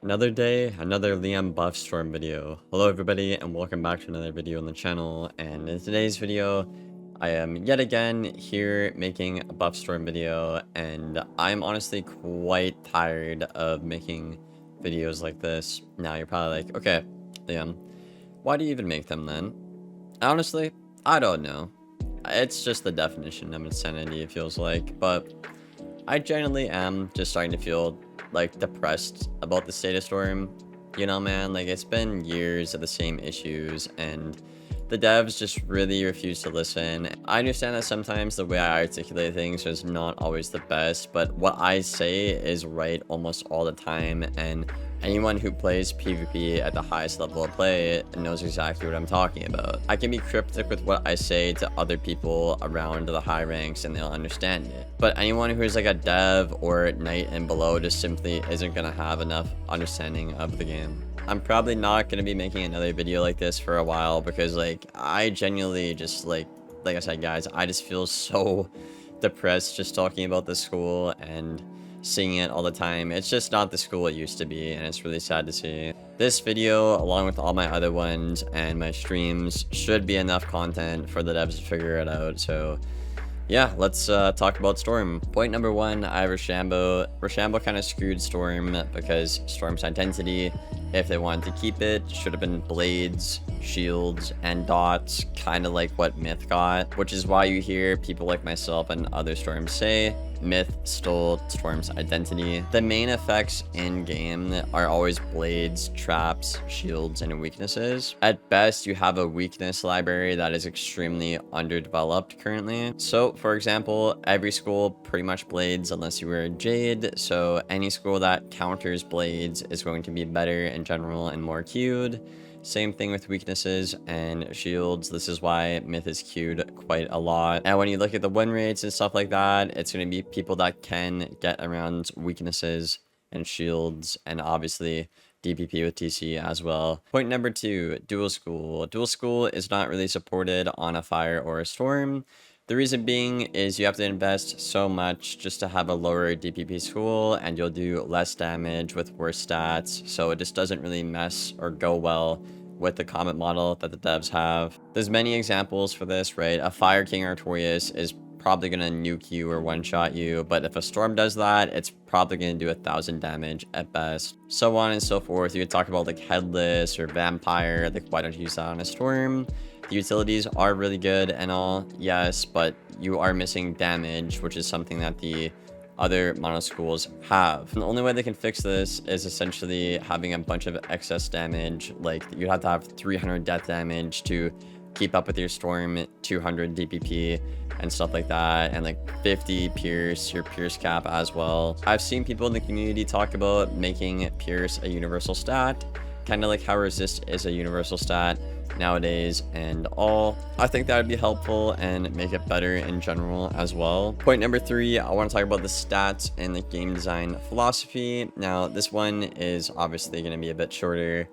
Another day, another Liam buff storm video. Hello everybody and welcome back to another video on the channel, and in today's video I am yet again here making a buff storm video, and I'm honestly quite tired of making videos like this. Now you're probably like, okay Liam, why do you even make them then? Honestly, I don't know. It's just the definition of insanity, it feels like, but I genuinely am just starting to feel like depressed about the state of Storm. You know, man, like it's been years of the same issues and the devs just really refuse to listen. I understand that sometimes the way I articulate things is not always the best, but what I say is right almost all the time, and anyone who plays PvP at the highest level of play knows exactly what I'm talking about. I can be cryptic with what I say to other people around the high ranks and they'll understand it. But anyone who's like a dev or knight and below just simply isn't gonna have enough understanding of the game. I'm probably not going to be making another video like this for a while because like I genuinely just like I said guys, I just feel so depressed just talking about the school and seeing it all the time. It's just not the school it used to be, and it's really sad to see. This video, along with all my other ones and my streams, should be enough content for the devs to figure it out. So yeah, let's talk about Storm. Point number one, I have Rhoshambo. Rhoshambo kind of screwed Storm because Storm's identity, if they wanted to keep it, should have been blades, shields, and dots, kind of like what Myth got, which is why you hear people like myself and other Storms say Myth stole Storm's identity. The main effects in game are always blades, traps, shields, and weaknesses. At best, you have a weakness library that is extremely underdeveloped currently. So for example, every school pretty much blades unless you wear Jade, so any school that counters blades is going to be better in general and more queued. Same thing with weaknesses and shields. This is why Myth is queued quite a lot. And when you look at the win rates and stuff like that, it's going to be people that can get around weaknesses and shields, and obviously DPP with TC as well. Point number two, dual school. Dual school is not really supported on a fire or a storm. The reason being is you have to invest so much just to have a lower DPP school, and you'll do less damage with worse stats, so it just doesn't really mess or go well with the Comet model that the devs have. There's many examples for this, right? A Fire King Artorias is probably going to nuke you or one-shot you, but if a Storm does that, it's probably going to do 1,000 damage at best. So on and so forth. You could talk about like Headless or Vampire, like why don't you use that on a Storm? The utilities are really good and all, yes, but you are missing damage, which is something that the other mono schools have. And the only way they can fix this is essentially having a bunch of excess damage. Like you'd have to have 300 death damage to keep up with your Storm, 200 DPP and stuff like that, and like 50 Pierce, your Pierce cap as well. I've seen people in the community talk about making Pierce a universal stat, kind of like how Resist is a universal stat nowadays and all. I think that would be helpful and make it better in general as well. Point number three, I want to talk about the stats and the game design philosophy. Now this one is obviously going to be a bit shorter,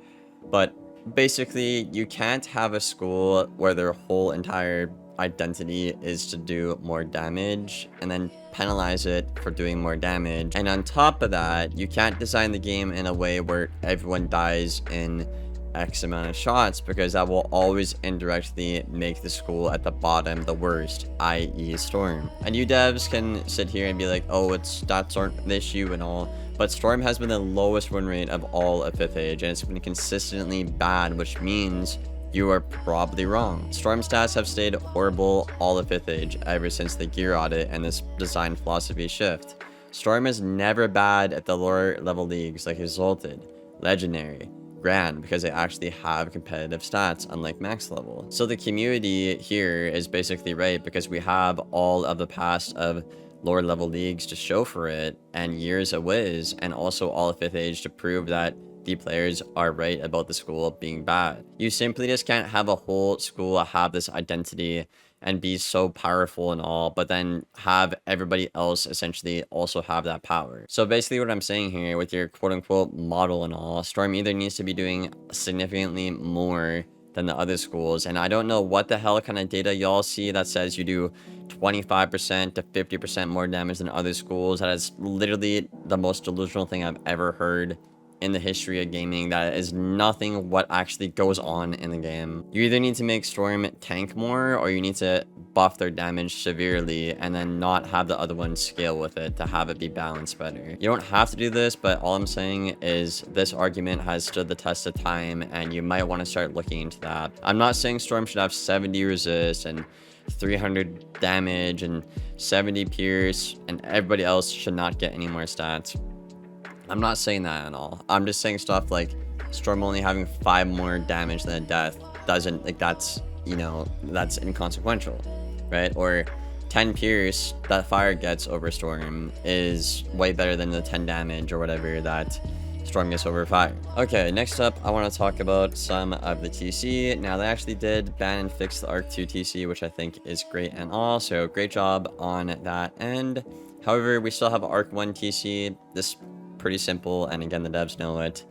but basically you can't have a school where their whole entire identity is to do more damage and then penalize it for doing more damage. And on top of that, you can't design the game in a way where everyone dies in X amount of shots, because that will always indirectly make the school at the bottom the worst, i.e. Storm. And you devs can sit here and be like, oh, its stats aren't the issue and all, but Storm has been the lowest win rate of all of 5th Age, and it's been consistently bad, which means you are probably wrong. Storm stats have stayed horrible all of 5th Age ever since the gear audit and this design philosophy shift. Storm is never bad at the lower level leagues like Exalted, Legendary, Grand, because they actually have competitive stats unlike max level. So the community here is basically right, because we have all of the past of lower level leagues to show for it, and years of Wiz, and also all of 5th Age to prove that the players are right about the school being bad. You simply just can't have a whole school have this identity and be so powerful and all, but then have everybody else essentially also have that power. So basically what I'm saying here with your quote-unquote model and all, Storm either needs to be doing significantly more than the other schools, and I don't know what the hell kind of data y'all see that says you do 25% to 50% more damage than other schools. That is literally the most delusional thing I've ever heard in the history of gaming that is nothing what actually goes on in the game. You either need to make Storm tank more, or you need to buff their damage severely and then not have the other one scale with it to have it be balanced better. You don't have to do this, but all I'm saying is this argument has stood the test of time, and you might want to start looking into that. I'm not saying Storm should have 70 resist and 300 damage and 70 pierce, and everybody else should not get any more stats. I'm not saying that at all. I'm just saying stuff like Storm only having 5 more damage than a death doesn't, like, that's, you know, that's inconsequential, right? Or 10 pierce that fire gets over Storm is way better than the 10 damage or whatever that Storm gets over fire. Okay, next up, I want to talk about some of the TC. Now, they actually did ban and fix the Arc 2 TC, which I think is great and all, so great job on that end. However, we still have Arc 1 TC. This pretty simple, and again, the devs know it.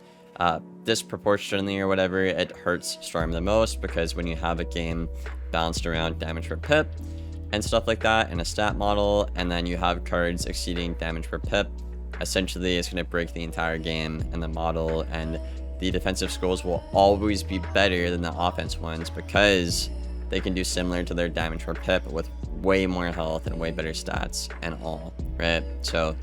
Disproportionately or whatever, it hurts Storm the most, because when you have a game balanced around damage per pip and stuff like that in a stat model, and then you have cards exceeding damage per pip, essentially it's going to break the entire game in the model, and the defensive scrolls will always be better than the offense ones because they can do similar to their damage per pip with way more health and way better stats and all, right? So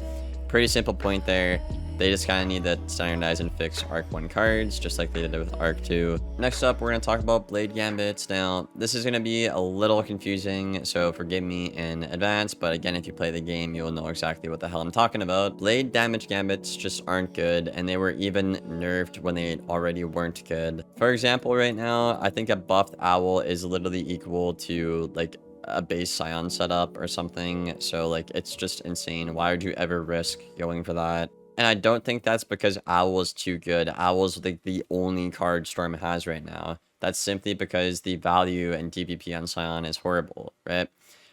pretty simple point there. They just kind of need to standardize and fix Arc 1 cards, just like they did with Arc 2. Next up, we're going to talk about Blade Gambits. Now, this is going to be a little confusing, so forgive me in advance, but again, if you play the game, you'll know exactly what the hell I'm talking about. Blade damage Gambits just aren't good, and they were even nerfed when they already weren't good. For example, right now, I think a buffed Owl is literally equal to, like, a base Scion setup or something, so, like, it's just insane. Why would you ever risk going for that? And I don't think that's because Owl is too good. Owl is like the only card Storm has right now. That's simply because the value and DPP on Scion is horrible, right?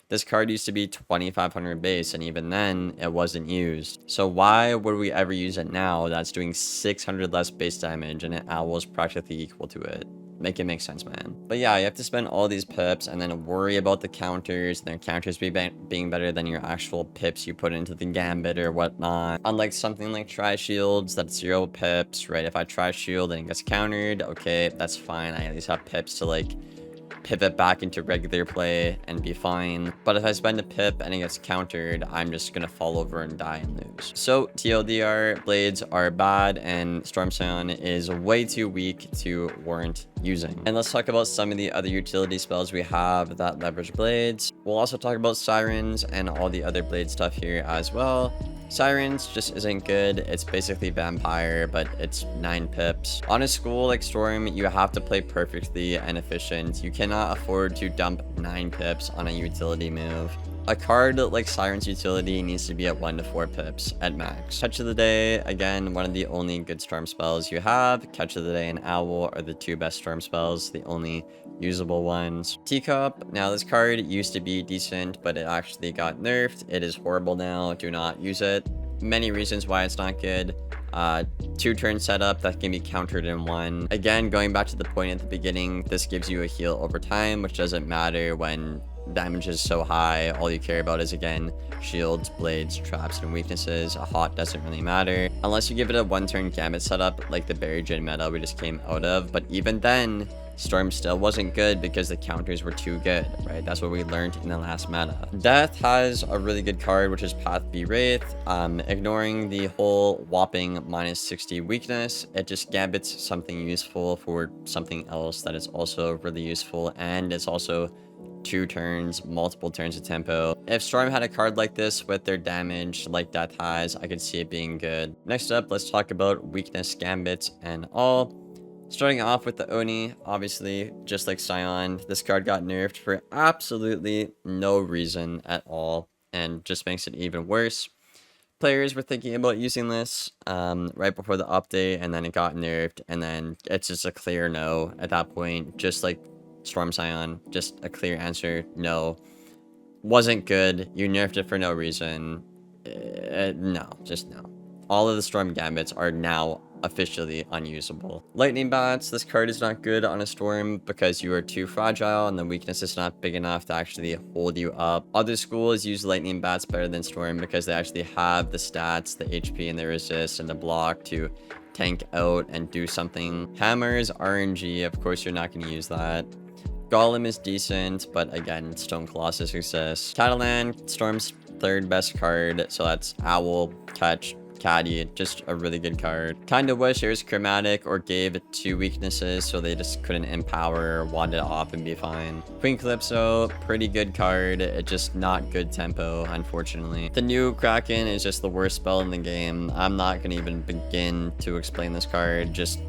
This card used to be 2500 base, and even then, it wasn't used. So why would we ever use it now that's doing 600 less base damage and an Owl is practically equal to it? Make it make sense, man. But yeah, you have to spend all these pips and then worry about the counters, and their counters being better than your actual pips you put into the gambit or whatnot. Unlike something like Tri-Shields, that's 0 pips, right? If I Tri-Shield and it gets countered, okay, that's fine. I at least have pips to, like, pivot back into regular play and be fine. But if I spend a pip and it gets countered, I'm just gonna fall over and die and lose. So TLDR, blades are bad, and Storm Scion is way too weak to warrant using. And let's talk about some of the other utility spells we have that leverage blades. We'll also talk about Sirens and all the other blade stuff here as well. Sirens just isn't good. It's basically Vampire, but it's 9 pips. On a school like Storm, you have to play perfectly and efficient. You cannot afford to dump 9 pips on a utility move. A card like Siren's utility needs to be at 1 to 4 pips at max. Catch of the Day, again, one of the only good Storm spells you have. Catch of the Day and Owl are the 2 best Storm spells, the only usable ones. Teacup, now this card used to be decent, but it actually got nerfed. It is horrible now. Do not use it. Many reasons why it's not good. 2-turn setup that can be countered in 1. Again, going back to the point at the beginning, this gives you a heal over time, which doesn't matter when damage is so high. All you care about is, again, shields, blades, traps, and weaknesses. A hot doesn't really matter unless you give it a 1-turn gambit setup like the Berry Jin meta we just came out of. But even then, Storm still wasn't good because the counters were too good, right? That's what we learned in the last meta. Death has a really good card, which is Path B Wraith. Ignoring the whole whopping -60 weakness, it just gambits something useful for something else that is also really useful, and it's also 2 turns, multiple turns of tempo. If Storm had a card like this with their damage like Death has, I could see it being good. Next up, let's talk about weakness gambits and all. Starting off with the Oni, obviously, just like Scion, this card got nerfed for absolutely no reason at all, and just makes it even worse. Players were thinking about using this right before the update, and then it got nerfed, and then it's just a clear no at that point, just like Storm Scion, just a clear answer, no. Wasn't good, you nerfed it for no reason. No, just no. All of the Storm Gambits are now officially unusable. Lightning Bats, this card is not good on a Storm because you are too fragile and the weakness is not big enough to actually hold you up. Other schools use Lightning Bats better than Storm because they actually have the stats, the HP, and the resist and the block to tank out and do something. Hammer is RNG, of course you're not going to use that. Golem is decent, but again, Stone Colossus exists. Catalan, Storm's third best card, so that's Owl, Catch, Caddy, just a really good card. Kinda wish it was Chromatic or gave it 2 weaknesses so they just couldn't empower or wand it off and be fine. Queen Calypso, pretty good card, it's just not good tempo, unfortunately. The new Kraken is just the worst spell in the game. I'm not gonna even begin to explain this card, just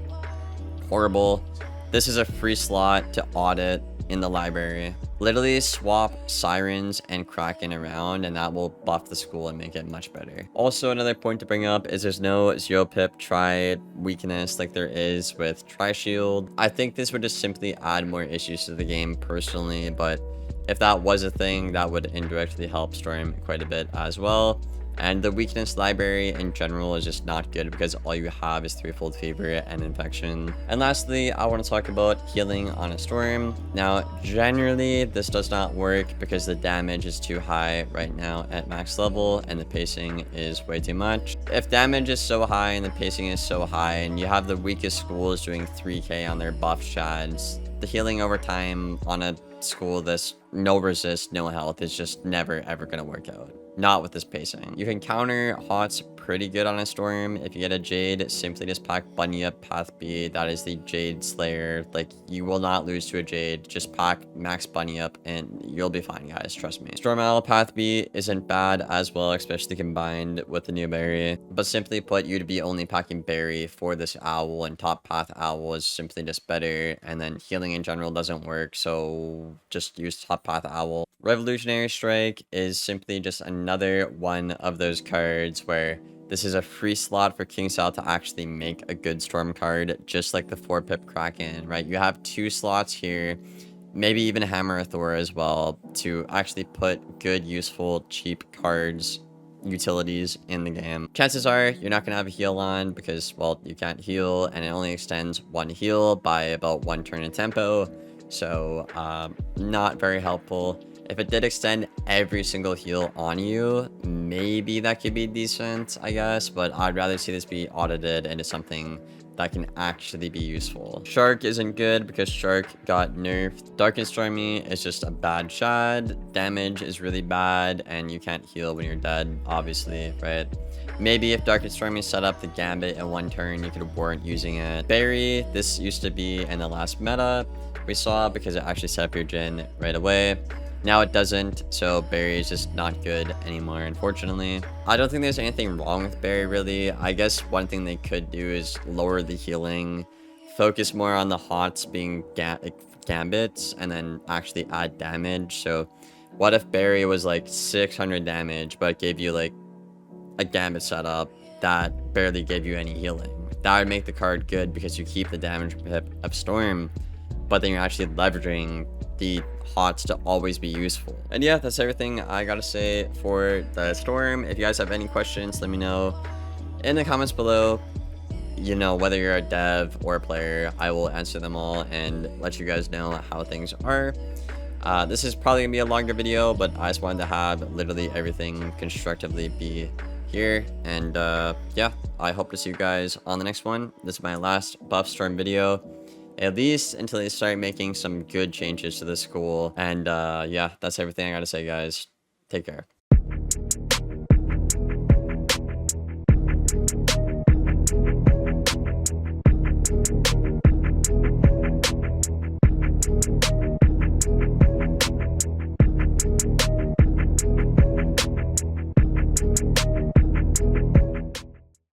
horrible. This is a free slot to audit in the library. Literally swap Sirens and Kraken around and that will buff the school and make it much better. Also, another point to bring up is there's no 0-pip Tri weakness like there is with Tri-Shield. I think this would just simply add more issues to the game personally, but if that was a thing, that would indirectly help Storm quite a bit as well. And the weakness library in general is just not good because all you have is Threefold Fever and Infection. And lastly, I want to talk about healing on a Storm. Now, generally, this does not work because the damage is too high right now at max level and the pacing is way too much. If damage is so high and the pacing is so high and you have the weakest schools doing 3k on their buff shads, the healing over time on a school that's no resist, no health is just never ever gonna work out. Not with this pacing. You can counter Hots pretty good on a Storm. If you get a Jade, simply just pack Bunny up Path B. That is the Jade Slayer. Like, you will not lose to a Jade. Just pack Max Bunny up and you'll be fine, guys. Trust me. Storm Owl Path B isn't bad as well, especially combined with the new berry. But simply put, you'd be only packing berry for this Owl, and top Path Owl is simply just better. And then healing in general doesn't work, so just use top Path Owl. Revolutionary Strike is simply just another one of those cards where this is a free slot for King Sal to actually make a good Storm card, just like the 4-pip Kraken, right? You have 2 slots here, maybe even Hammer Thor as well, to actually put good, useful, cheap cards, utilities in the game. Chances are you're not going to have a heal on because, well, you can't heal and it only extends 1 heal by about 1 turn in tempo. So, not very helpful. If it did extend every single heal on you, maybe that could be decent, I guess, but I'd rather see this be audited into something that can actually be useful. Shark isn't good because Shark got nerfed. Dark and Stormy is just a bad shad. Damage is really bad, and you can't heal when you're dead, obviously, right? Maybe if Dark and Stormy set up the Gambit in 1 turn, you could warrant using it. Berry, this used to be in the last meta we saw because it actually set up your Jhin right away. Now it doesn't, so Berry is just not good anymore, unfortunately. I don't think there's anything wrong with Berry, really. I guess one thing they could do is lower the healing, focus more on the Hots being Gambits, and then actually add damage. So what if Berry was like 600 damage, but gave you like a Gambit setup that barely gave you any healing? That would make the card good because you keep the damage of Storm, but then you're actually leveraging the Hots to always be useful. And yeah, that's everything I gotta say for the Storm. If you guys have any questions, let me know in the comments below. You know, whether you're a dev or a player, I will answer them all and let you guys know how things are. This is probably gonna be a longer video, but I just wanted to have literally everything constructively be here. And yeah, I hope to see you guys on the next one. This is my last Buff Storm video, at least until they start making some good changes to the school. And yeah, that's everything I gotta say, guys. Take care.